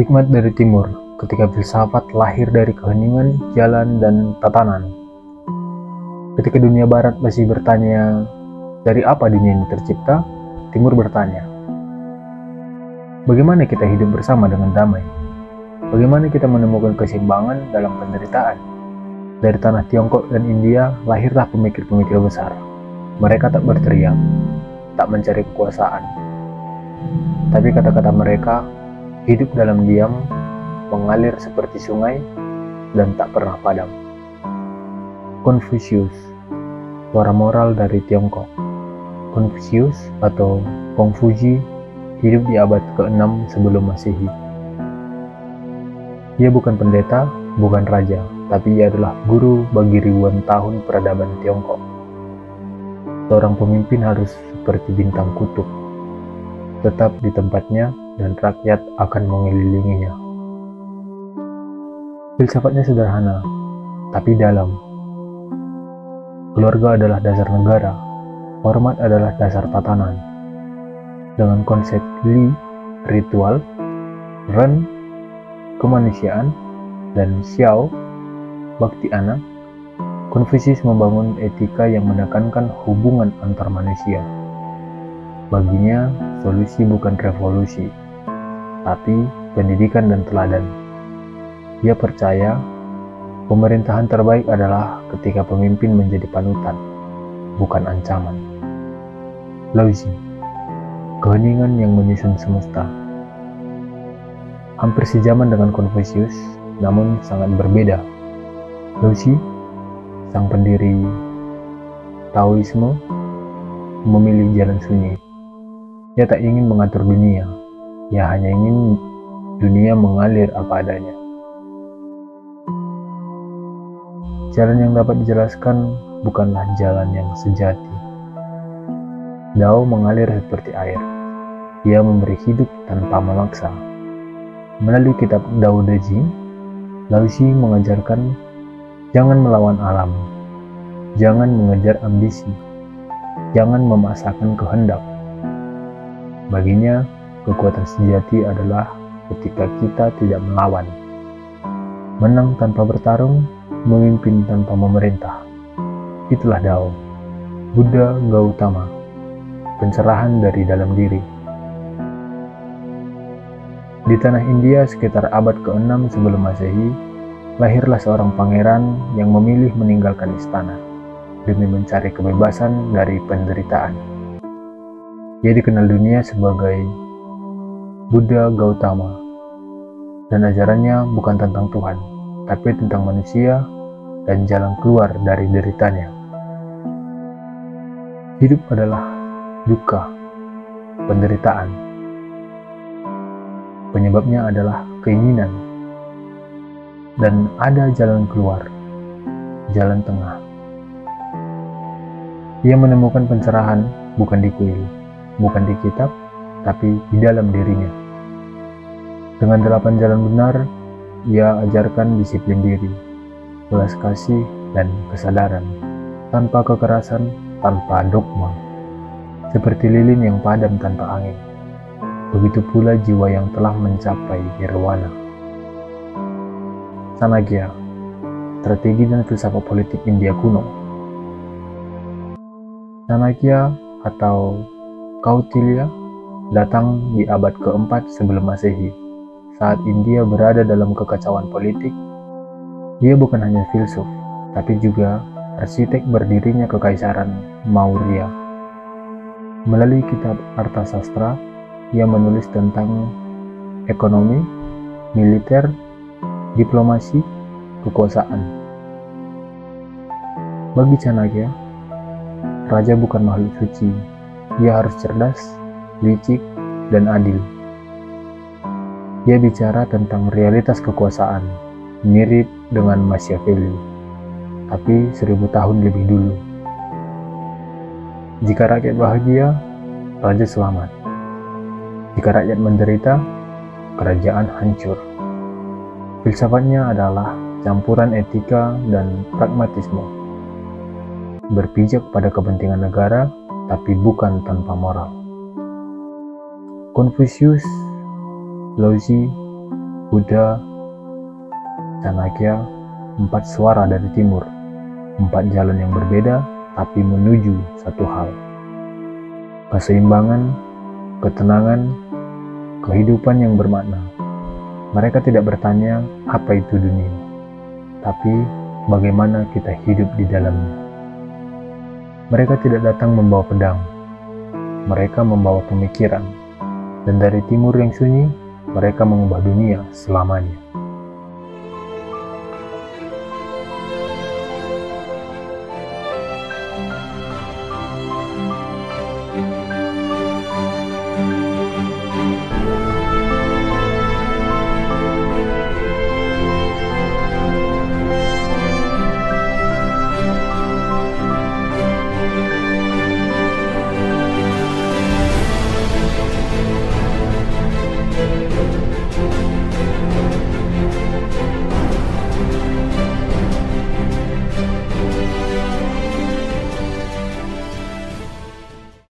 Hikmat dari timur, ketika filsafat lahir dari keheningan, jalan, dan tatanan. Ketika dunia barat masih bertanya, dari apa dunia ini tercipta? Timur bertanya, bagaimana kita hidup bersama dengan damai? Bagaimana kita menemukan keseimbangan dalam penderitaan? Dari tanah Tiongkok dan India lahirlah pemikir-pemikir besar. Mereka tak berteriak, tak mencari kekuasaan. Tapi kata-kata mereka hidup dalam diam, mengalir seperti sungai, dan tak pernah padam. Confucius, suara moral dari Tiongkok. Confucius atau Kongfuji hidup di abad ke-6 sebelum Masehi. Ia bukan pendeta, bukan raja, tapi ia adalah guru bagi ribuan tahun peradaban Tiongkok. Seorang pemimpin harus seperti bintang kutub, tetap di tempatnya dan rakyat akan mengelilinginya. Filsafatnya sederhana, tapi dalam. Keluarga adalah dasar negara, hormat adalah dasar tatanan. Dengan konsep Li, ritual, Ren, kemanusiaan, dan Xiao, bakti anak, Confucius membangun etika yang menekankan hubungan antar manusia. Baginya, solusi bukan revolusi, tapi pendidikan dan teladan. Ia percaya pemerintahan terbaik adalah ketika pemimpin menjadi panutan, bukan ancaman. Laozi, keheningan yang menyusun semesta. Hampir sejaman dengan Confucius, namun sangat berbeda. Laozi, sang pendiri Taoisme, memilih jalan sunyi. Ia tak ingin mengatur dunia, ia hanya ingin dunia mengalir apa adanya. Jalan yang dapat dijelaskan bukanlah jalan yang sejati. Dao mengalir seperti air. Ia memberi hidup tanpa memaksa. Melalui kitab Dao De Jing, Laozi mengajarkan jangan melawan alam, jangan mengejar ambisi, jangan memaksakan kehendak. Baginya, kekuatan sejati adalah ketika kita tidak melawan. Menang tanpa bertarung, memimpin tanpa memerintah. Itulah Dao, Buddha Gautama, pencerahan dari dalam diri. Di tanah India sekitar abad ke-6 sebelum Masehi, lahirlah seorang pangeran yang memilih meninggalkan istana demi mencari kebebasan dari penderitaan. Ia dikenal dunia sebagai Buddha Gautama, dan ajarannya bukan tentang Tuhan, tapi tentang manusia dan jalan keluar dari deritanya. Hidup adalah duka, penderitaan. Penyebabnya adalah keinginan, dan ada jalan keluar, jalan tengah. Ia menemukan pencerahan bukan di kuil, bukan di kitab, tapi di dalam dirinya. Dengan 8 jalan benar, ia ajarkan disiplin diri, belas kasih, dan kesadaran, tanpa kekerasan, tanpa dogma. Seperti lilin yang padam tanpa angin, begitu pula jiwa yang telah mencapai nirwana. Sanagya, strategi dan filsafat politik India kuno. Sanagya atau Kautilya datang di abad ke-4 sebelum Masehi. Saat India berada dalam kekacauan politik, dia bukan hanya filsuf, tapi juga arsitek berdirinya kekaisaran Maurya. Melalui kitab Arthasastra, ia menulis tentang ekonomi, militer, diplomasi, kekuasaan. Bagi Chanakya, raja bukan makhluk suci. Ia harus cerdas, licik, dan adil. Ia bicara tentang realitas kekuasaan, mirip dengan Machiavelli, tapi 1000 tahun lebih dulu. Jika rakyat bahagia, raja selamat. Jika rakyat menderita, kerajaan hancur. Filsafatnya adalah campuran etika dan pragmatisme. Berpijak pada kepentingan negara, tapi bukan tanpa moral. Confucius, Laozi, Buddha, Chanakya, 4 suara dari timur, 4 jalan yang berbeda tapi menuju satu hal. Keseimbangan, ketenangan, kehidupan yang bermakna. Mereka tidak bertanya apa itu dunia, tapi bagaimana kita hidup di dalamnya. Mereka tidak datang membawa pedang, mereka membawa pemikiran, dan dari timur yang sunyi, mereka mengubah dunia selamanya.